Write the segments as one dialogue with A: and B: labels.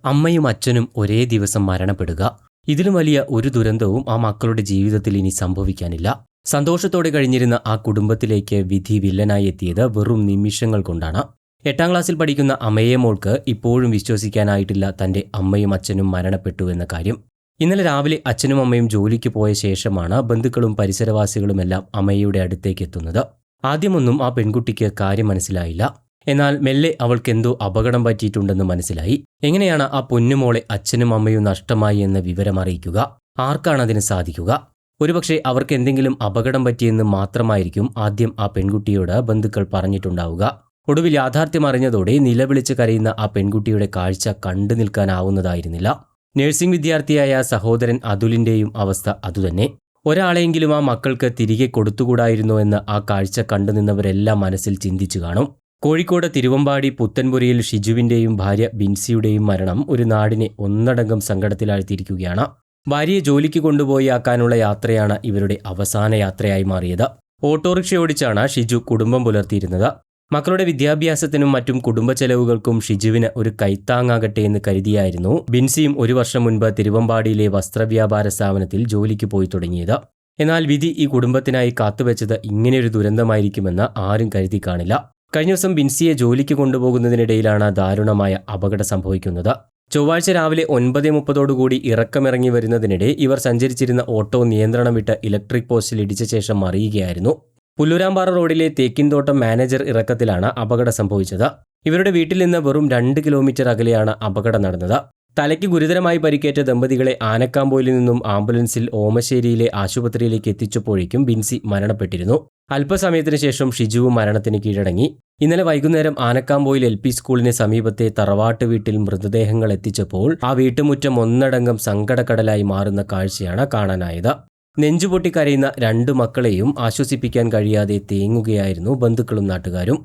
A: അമ്മയും അച്ഛനും ഒരേ ദിവസം മരണപ്പെടുക. ഇതിലും വലിയ ഒരു ദുരന്തവും ആ മക്കളുടെ ജീവിതത്തിൽ ഇനി സംഭവിക്കാനില്ല. സന്തോഷത്തോടെ കഴിഞ്ഞിരുന്ന ആ കുടുംബത്തിലേക്ക് വിധി വില്ലനായി എത്തിയത് വെറും നിമിഷങ്ങൾ കൊണ്ടാണ്. 8ാം ക്ലാസ്സിൽ പഠിക്കുന്ന അമയെ മോൾക്ക് ഇപ്പോഴും വിശ്വസിക്കാനായിട്ടില്ല തന്റെ അമ്മയും അച്ഛനും മരണപ്പെട്ടു എന്ന കാര്യം. ഇന്നലെ രാവിലെ അച്ഛനും അമ്മയും ജോലിക്ക് പോയ ശേഷമാണ് ബന്ധുക്കളും പരിസരവാസികളുമെല്ലാം അമയുടെ അടുത്തേക്ക് എത്തുന്നത്. ആദ്യമൊന്നും ആ പെൺകുട്ടിക്ക് കാര്യം മനസ്സിലായില്ല. എന്നാൽ മെല്ലെ അവൾക്കെന്തോ അപകടം പറ്റിയിട്ടുണ്ടെന്ന് മനസ്സിലായി. എങ്ങനെയാണ് ആ പൊന്നുമോളെ അച്ഛനും അമ്മയും നഷ്ടമായി എന്ന വിവരം അറിയിക്കുക? ആർക്കാണ് അതിന് സാധിക്കുക? ഒരുപക്ഷെ അവർക്ക് എന്തെങ്കിലും അപകടം പറ്റിയെന്ന് മാത്രമായിരിക്കും ആദ്യം ആ പെൺകുട്ടിയോട് ബന്ധുക്കൾ പറഞ്ഞിട്ടുണ്ടാവുക. ഒടുവിൽ യാഥാർത്ഥ്യം അറിഞ്ഞതോടെ നിലവിളിച്ച് കരയുന്ന ആ പെൺകുട്ടിയുടെ കാഴ്ച കണ്ടു നിൽക്കാനാവുന്നതായിരുന്നില്ല. നഴ്സിംഗ് വിദ്യാർത്ഥിയായ സഹോദരൻ അതുലിന്റെയും അവസ്ഥ അതുതന്നെ. ഒരാളെങ്കിലും ആ മക്കൾക്ക് തിരികെ കൊടുത്തുകൂടായിരുന്നോ എന്ന് ആ കാഴ്ച കണ്ടുനിന്നവരെല്ലാം മനസ്സിൽ ചിന്തിച്ചു കാണും. കോഴിക്കോട് തിരുവമ്പാടി പുത്തൻപുരയിൽ ഷിജുവിന്റെയും ഭാര്യ ബിൻസിയുടെയും മരണം ഒരു നാടിനെ ഒന്നടങ്കം സങ്കടത്തിലാഴ്ത്തിയിരിക്കുകയാണ്. ഭാര്യയെ ജോലിക്ക് കൊണ്ടുപോയി ആക്കാനുള്ള യാത്രയാണ് ഇവരുടെ അവസാന യാത്രയായി മാറിയത്. ഓട്ടോറിക്ഷ ഓടിച്ചാണ് ഷിജു കുടുംബം പുലർത്തിയിരുന്നത്. മക്കളുടെ വിദ്യാഭ്യാസത്തിനും മറ്റും കുടുംബ ചെലവുകൾക്കും ഷിജുവിന് ഒരു കൈത്താങ്ങാകട്ടെ എന്ന് കരുതിയായിരുന്നു ബിൻസിയും 1 വർഷം മുൻപ് തിരുവമ്പാടിയിലെ വസ്ത്രവ്യാപാര സ്ഥാപനത്തിൽ ജോലിക്ക് പോയി തുടങ്ങിയത്. എന്നാൽ വിധി ഈ കുടുംബത്തിനായി കാത്തുവെച്ചത് ഇങ്ങനെയൊരു ദുരന്തമായിരിക്കുമെന്ന് ആരും കരുതി കാണില്ല. കഴിഞ്ഞ ദിവസം ബിൻസിയെ ജോലിക്ക് കൊണ്ടുപോകുന്നതിനിടയിലാണ് ദാരുണമായ അപകടം സംഭവിക്കുന്നത്. ചൊവ്വാഴ്ച രാവിലെ 9:30 ഇറക്കമിറങ്ങി വരുന്നതിനിടെ ഇവർ സഞ്ചരിച്ചിരുന്ന ഓട്ടോ നിയന്ത്രണം വിട്ട് ഇലക്ട്രിക് പോസ്റ്റിൽ ഇടിച്ച ശേഷം മറിയുകയായിരുന്നു. പുല്ലൂരാമ്പാറ റോഡിലെ തേക്കിൻതോട്ടം മാനേജർ ഇറക്കത്തിലാണ് അപകടം സംഭവിച്ചത്. ഇവരുടെ വീട്ടിൽ നിന്ന് വെറും 2 കിലോമീറ്റർ അകലെയാണ് അപകടം നടന്നത്. തലയ്ക്ക് ഗുരുതരമായി പരിക്കേറ്റ ദമ്പതികളെ ആനക്കാമ്പോയിൽ നിന്നും ആംബുലൻസിൽ ഓമശ്ശേരിയിലെ ആശുപത്രിയിലേക്ക് എത്തിച്ചപ്പോഴേക്കും ബിൻസി മരണപ്പെട്ടിരുന്നു. അല്പസമയത്തിന് ശേഷം ഷിജുവും മരണത്തിന് കീഴടങ്ങി. ഇന്നലെ വൈകുന്നേരം ആനക്കാമ്പോയിൽ LP സ്കൂളിന് സമീപത്തെ തറവാട്ട് വീട്ടിൽ മൃതദേഹങ്ങൾ എത്തിച്ചപ്പോൾ ആ വീട്ടുമുറ്റം ഒന്നടങ്കം സങ്കടക്കടലായി മാറുന്ന കാഴ്ചയാണ് കാണാനായത്. നെഞ്ചുപൊട്ടി കരയുന്ന 2 മക്കളെയും ആശ്വസിപ്പിക്കാൻ കഴിയാതെ തേങ്ങുകയായിരുന്നു ബന്ധുക്കളും നാട്ടുകാരും.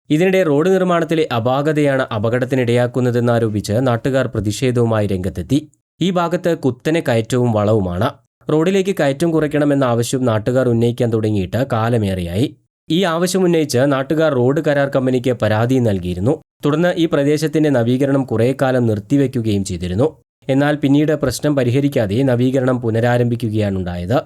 A: ഇതിനിടെ റോഡ് നിർമ്മാണത്തിലെ അപാകതയാണ് അപകടത്തിനിടയാക്കുന്നതെന്നാരോപിച്ച് നാട്ടുകാർ പ്രതിഷേധവുമായി രംഗത്തെത്തി. ഈ ഭാഗത്ത് കുത്തനെ കയറ്റവും വളവുമാണ്. റോഡിലേക്ക് കയറ്റം കുറയ്ക്കണമെന്ന ആവശ്യം നാട്ടുകാർ ഉന്നയിക്കാൻ തുടങ്ങിയിട്ട് കാലമേറെയായി. ഈ ആവശ്യമുന്നയിച്ച് നാട്ടുകാർ റോഡ് കരാർ കമ്പനിക്ക് പരാതി നൽകിയിരുന്നു. തുടർന്ന് ഈ പ്രദേശത്തിന്റെ നവീകരണം കുറേ കാലം നിർത്തിവെക്കുകയും ചെയ്തിരുന്നു. എന്നാൽ പിന്നീട് പ്രശ്നം പരിഹരിക്കാതെ നവീകരണം പുനരാരംഭിക്കുകയാണുണ്ടായത്.